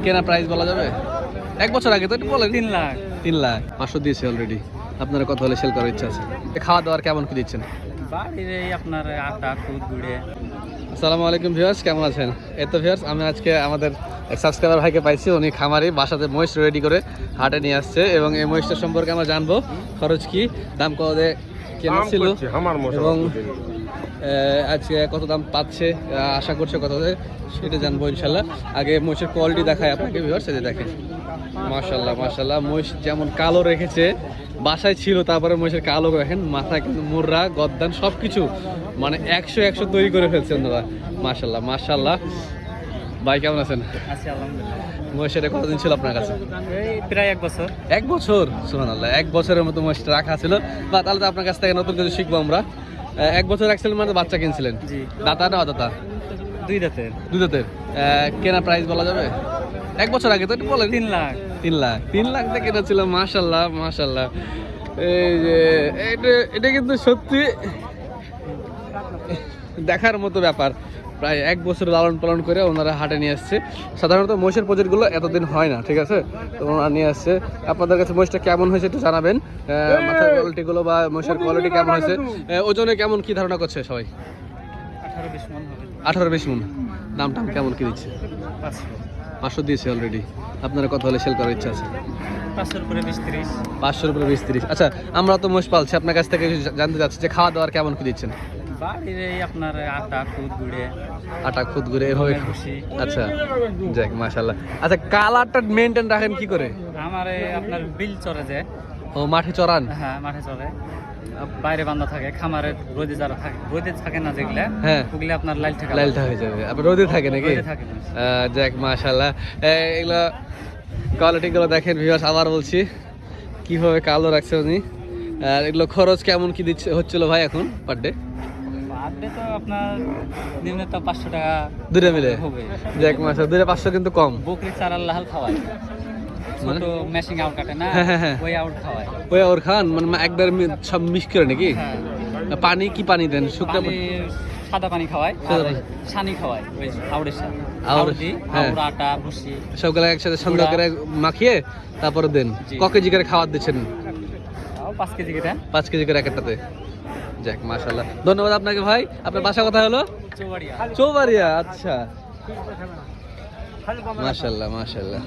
কেনা প্রাইস বলা যাবে? 1 বছর আগে তো একটু বলেন। 3 লাখ। 3 লাখ 500 দিয়েছে অলরেডি। আপনারা কত হলে সেল করার ইচ্ছা আছে? খাওয়া দাওয়ার কেমন কি দিচ্ছেন? বাড়ির এই আপনার আটা খুদ গুড়ে। আসসালামু আলাইকুম ভিউয়ার্স, কেমন আছেন? এই তো ভিউয়ার্স, আমি আজকে আমাদের এক সাবস্ক্রাইবার ভাইকে পাইছি। উনি খামারি বাসাতে মহিষ রেডি করে হাটে নিয়ে আসছে এবং এই মহিষটার সম্পর্কে আমরা জানবো খরচ কি, দাম কত কেনা ছিল এবং আজকে কত দাম পাচ্ছে, আশা করছে কত সেটা জানবো ইনশাল্লাহ। আগে মহিষের কোয়ালিটি দেখায় আপনাকে ভিউয়ার্স, এই যে দেখেন মাশাল্লাহ মাশাল্লাহ, মহিষ যেমন কালো রেখেছে বাসায় ছিল, তারপরে মহিষের কালো দেখেন, মাথা কিন্তু মুর্রা গদ্দান সব কিছু মানে 100 তৈরি করে ফেলছেন দাদা। মাশাল্লাহ মাশাল্লাহ। ভাই কেমন আছেন? আছি আলহামদুলিল্লাহ। মহিষের কতদিন ছিল আপনার কাছে? এই প্রায় 1 বছর। 1 বছর? সুবহানাল্লাহ, 1 বছরের মতো মহিষটা রাখা ছিল। বা তাহলে তো আপনার কাছ থেকে নতুন কিছু শিখবো আমরা। 1 বছর রাখছিলেন মানে বাচ্চা কিনছিলেন? জি। দাতা না অদাতা? 2 দাঁতের। 2 দাঁতের। কেনা প্রাইস বলা যাবে? 1 বছর আগে তো একটু বলেন। 3 লাখ। 3 লাখ দিয়ে কেনা ছিল। মাশাল্লাহ মাশাল্লাহ। এই যে এটা কিন্তু সত্যি দেখার মতো ব্যাপার। প্রায় 1 বছর লালন পালন করে ওনারা হাটে নিয়ে আসছে। সাধারণত মহিষের প্রজেক্টগুলো এতদিন হয় না, ঠিক আছে? তো ওনারা নিয়ে আসছে। আপনাদের কাছে মহিষটা কেমন হয়েছে একটু জানাবেন। মাথার কোয়ালিটিগুলো বা মহিষের কোয়ালিটি কেমন হয়েছে, ওজনে কেমন কি ধারণা করছে সবাই? 18-20 মণ হবে। 18-20 মণ। দাম টাম কেমন কি দিচ্ছে? 500 দিয়েছে অলরেডি। আপনারা কত হলে সেল করার ইচ্ছা আছে? 500 উপরে 20-30। 500 উপরে 20-30। আচ্ছা, আমরা তো মহিষ পালছি, আপনার কাছ থেকে জানতে চাচ্ছি যে খাওয়া দাওয়ার কেমন কি দিচ্ছেন? বাড়ির এই আপনার আটা খুদ গুড়ে। আটা খুদ গুড়ে এভাবে। খুশি। আচ্ছা, যাক মাশাআল্লাহ। আচ্ছা, কালারটা মেইনটেইন রাখেন কি করে? আমার এই আপনার বিল চড়ে যে। ও মাঠে চড়ান? হ্যাঁ, মাঠে চলে। বাইরে বান্ধা থাকে, খামারে রোদে যারা থাকে, রোদে থাকে না যেগুলা, হ্যাঁ, ওগুলা আপনার লাইলটা হয়ে যাবে। আপনি রোদে থাকে নাকি? রোদে থাকে না। যাক মাশাআল্লাহ। এগুলো কোয়ালিটিগুলো দেখেন ভিউয়ার্স, আবার বলছি কিভাবে কালো রাখছে উনি। আর এগুলো খরচ কেমন কি দিচ্ছে হচ্ছিল ভাই এখন পার ডে? পার-ডে তো আপনার নিম্নত 500 টাকা দুটো মিলে হবে। যাক মাশাআল্লাহ, 500 কিন্তু কম। বকরি চারার লাহাল খাওয়ায়, ছোট মেশিং আউট কাটে না, হ্যাঁ। ওই আউট খাওয়ায়। ওই ওর খান মানে একবার সব মিক্স করে নাকি? হ্যাঁ। পানি কি পানি দেন? শুকনো পানি, সাদা পানি খাওয়ায় আর সানি খাওয়ায়, ওই আউটের সাথে। আউট, আউট দি, হ্যাঁ। আউট আটা ভুসি সবগুলো একসাথে সন্ধ্যা করে মাখিয়ে তারপরে দেন। জি। ক কেজি করে খাবার দিচ্ছেন? 5 কেজি কেটে। 5 কেজি করে একটাতে। যাক মাশাআল্লাহ, ধন্যবাদ আপনাকে ভাই। আপনার বাসা কোথায় হলো? চৌবাড়িয়া। চৌবাড়িয়া। আচ্ছা, মাশাআল্লাহ মাশাআল্লাহ।